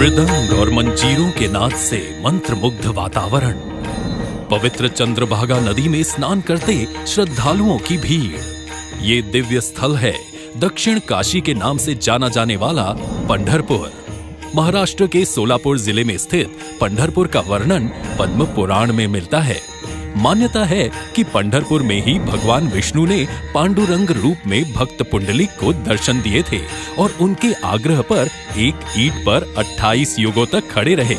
मृदंग और मंजीरों के नाद से मंत्रमुग्ध वातावरण, पवित्र चंद्रभागा नदी में स्नान करते श्रद्धालुओं की भीड़। ये दिव्य स्थल है दक्षिण काशी के नाम से जाना जाने वाला पंढरपुर। महाराष्ट्र के सोलापुर जिले में स्थित पंढरपुर का वर्णन पद्म पुराण में मिलता है। मान्यता है कि पंढरपुर में ही भगवान विष्णु ने पांडुरंग रूप में भक्त पुंडलिक को दर्शन दिए थे और उनके आग्रह पर एक ईंट पर 28 युगों तक खड़े रहे।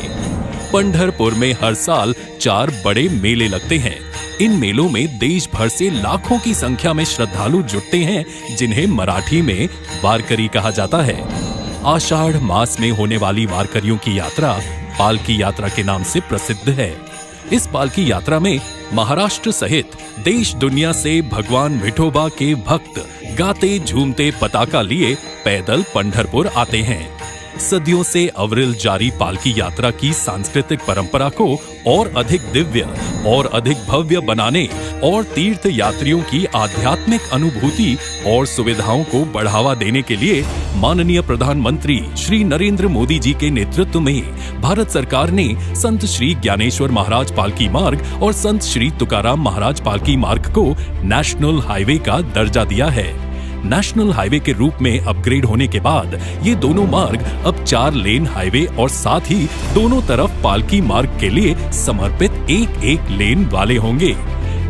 पंढरपुर में हर साल 4 बड़े मेले लगते हैं। इन मेलों में देश भर से लाखों की संख्या में श्रद्धालु जुटते हैं, जिन्हें मराठी में वारकरी कहा जाता है। आषाढ़ मास में होने वाली वारकरियों की यात्रा पालकी यात्रा के नाम से प्रसिद्ध है। इस पालकी यात्रा में महाराष्ट्र सहित देश दुनिया से भगवान विठोबा के भक्त गाते झूमते पताका लिए पैदल पंढरपुर आते हैं। सदियों से अविरल जारी पालकी यात्रा की सांस्कृतिक परंपरा को और अधिक दिव्य और अधिक भव्य बनाने और तीर्थ यात्रियों की आध्यात्मिक अनुभूति और सुविधाओं को बढ़ावा देने के लिए माननीय प्रधानमंत्री श्री नरेंद्र मोदी जी के नेतृत्व में भारत सरकार ने संत श्री ज्ञानेश्वर महाराज पालकी मार्ग और संत श्री तुकाराम महाराज पालकी मार्ग को नेशनल हाईवे का दर्जा दिया है। नेशनल हाईवे के रूप में अपग्रेड होने के बाद ये दोनों मार्ग अब 4 लेन हाईवे और साथ ही दोनों तरफ पालकी मार्ग के लिए समर्पित एक लेन वाले होंगे।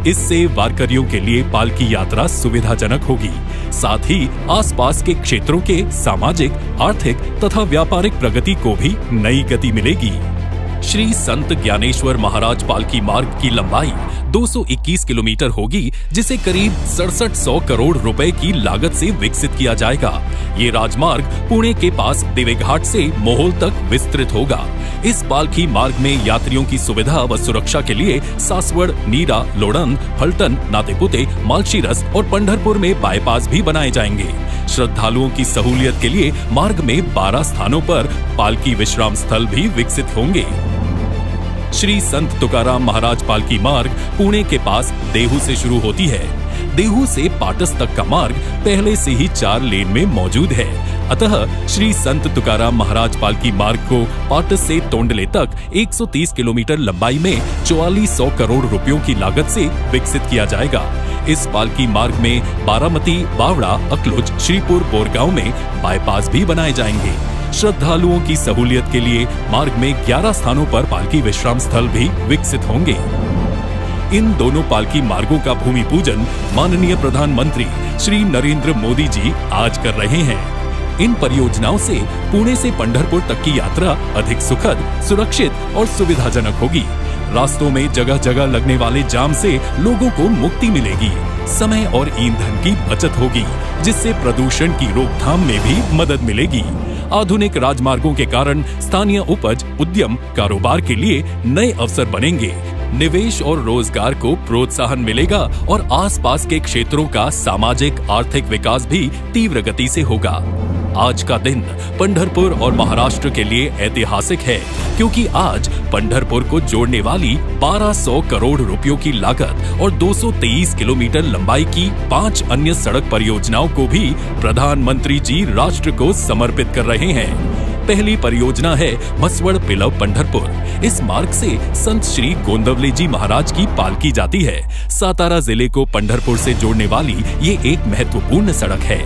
इससे वारकरियों के लिए पालकी यात्रा सुविधाजनक होगी। साथ ही आसपास के क्षेत्रों के सामाजिक, आर्थिक तथा व्यापारिक प्रगति को भी नई गति मिलेगी। श्री संत ज्ञानेश्वर महाराज पालकी मार्ग की लंबाई 221 किलोमीटर होगी, जिसे करीब 6700 करोड़ रुपए की लागत से विकसित किया जाएगा। ये राजमार्ग पुणे के पास देवेघाट से मोहोल तक विस्तृत होगा। इस पालकी मार्ग में यात्रियों की सुविधा व सुरक्षा के लिए सासवड़, नीरा, लोड़न, फलटन, नातेपुते, मालशीरस और पंढरपुर में बाईपास भी बनाए जाएंगे। श्रद्धालुओं की सहूलियत के लिए मार्ग में 12 स्थानों पर पालकी विश्राम स्थल भी विकसित होंगे। श्री संत तुकाराम महाराज पालकी मार्ग पुणे के पास देहू से शुरू होती है। देहू से पाटस तक का मार्ग पहले से ही 4 लेन में मौजूद है। अतः श्री संत तुकाराम महाराज पालकी मार्ग को पाटस से तोंडले तक 130 किलोमीटर लंबाई में 4400 करोड़ रुपयों की लागत से विकसित किया जाएगा। इस पालकी मार्ग में बारामती, बावड़ा, अकलुज, श्रीपुर, बोरगांव में बाईपास भी बनाए जाएंगे। श्रद्धालुओं की सहूलियत के लिए मार्ग में 11 स्थानों पर पालकी विश्राम स्थल भी विकसित होंगे। इन दोनों पालकी मार्गों का भूमि पूजन माननीय प्रधानमंत्री श्री नरेंद्र मोदी जी आज कर रहे हैं। इन परियोजनाओं से पुणे से पंढरपुर तक की यात्रा अधिक सुखद, सुरक्षित और सुविधाजनक होगी। रास्तों में जगह जगह लगने वाले जाम से लोगों को मुक्ति मिलेगी। समय और ईंधन की बचत होगी, जिससे प्रदूषण की रोकथाम में भी मदद मिलेगी। आधुनिक राजमार्गों के कारण स्थानीय उपज, उद्यम, कारोबार के लिए नए अवसर बनेंगे। निवेश और रोजगार को प्रोत्साहन मिलेगा और आसपास के क्षेत्रों का सामाजिक, आर्थिक विकास भी तीव्र गति से होगा। आज का दिन पंढरपुर और महाराष्ट्र के लिए ऐतिहासिक है, क्योंकि आज पंढरपुर को जोड़ने वाली 1200 करोड़ रुपयों की लागत और 223 किलोमीटर लंबाई की 5 अन्य सड़क परियोजनाओं को भी प्रधानमंत्री जी राष्ट्र को समर्पित कर रहे हैं। पहली परियोजना है मसवड़ पिलव पंढरपुर। इस मार्ग से संत श्री गोंदवले जी महाराज की पालकी जाती है। सातारा जिले को पंढरपुर से जोड़ने वाली ये एक महत्वपूर्ण सड़क है।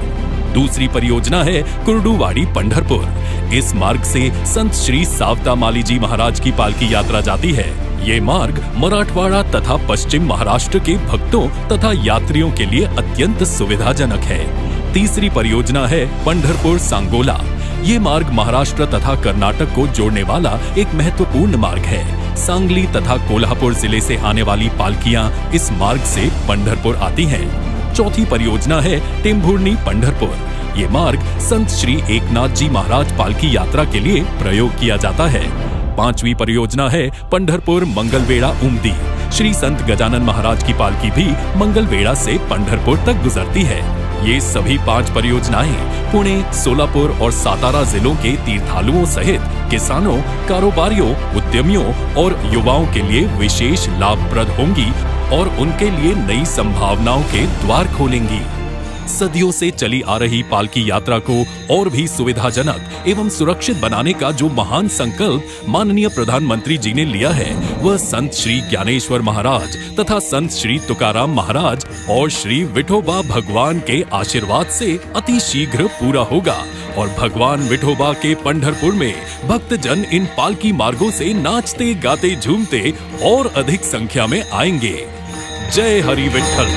दूसरी परियोजना है कुर्डुवाड़ी पंढरपुर। इस मार्ग से संत श्री सावता माली जी महाराज की पालकी यात्रा जाती है। ये मार्ग मराठवाड़ा तथा पश्चिम महाराष्ट्र के भक्तों तथा यात्रियों के लिए अत्यंत सुविधाजनक है। तीसरी परियोजना है पंढरपुर सांगोला। ये मार्ग महाराष्ट्र तथा कर्नाटक को जोड़ने वाला एक महत्वपूर्ण मार्ग है। सांगली तथा कोल्हापुर जिले से आने वाली पालकियां इस मार्ग से पंढरपुर आती हैं। चौथी परियोजना है टेम्भुर्णी पंढरपुर। ये मार्ग संत श्री एकनाथ जी महाराज पालकी यात्रा के लिए प्रयोग किया जाता है। पांचवी परियोजना है पंढरपुर मंगलवेढ़ा उमदी। श्री संत गजानन महाराज की पालकी भी मंगलवेढ़ा से पंढरपुर तक गुजरती है। ये सभी 5 परियोजनाएं पुणे, सोलापुर और सातारा जिलों के तीर्थालुओं सहित किसानों, कारोबारियों, उद्यमियों और युवाओं के लिए विशेष लाभप्रद होंगी और उनके लिए नई संभावनाओं के द्वार खोलेंगी। सदियों से चली आ रही पालकी यात्रा को और भी सुविधाजनक एवं सुरक्षित बनाने का जो महान संकल्प माननीय प्रधानमंत्री जी ने लिया है, वह संत श्री ज्ञानेश्वर महाराज तथा संत श्री तुकाराम महाराज और श्री विठोबा भगवान के आशीर्वाद से अति शीघ्र पूरा होगा और भगवान विठोबा के पंढरपुर में भक्तजन इन पालकी मार्गों से नाचते गाते झूमते और अधिक संख्या में आएंगे। जय हरि विठ्ठल।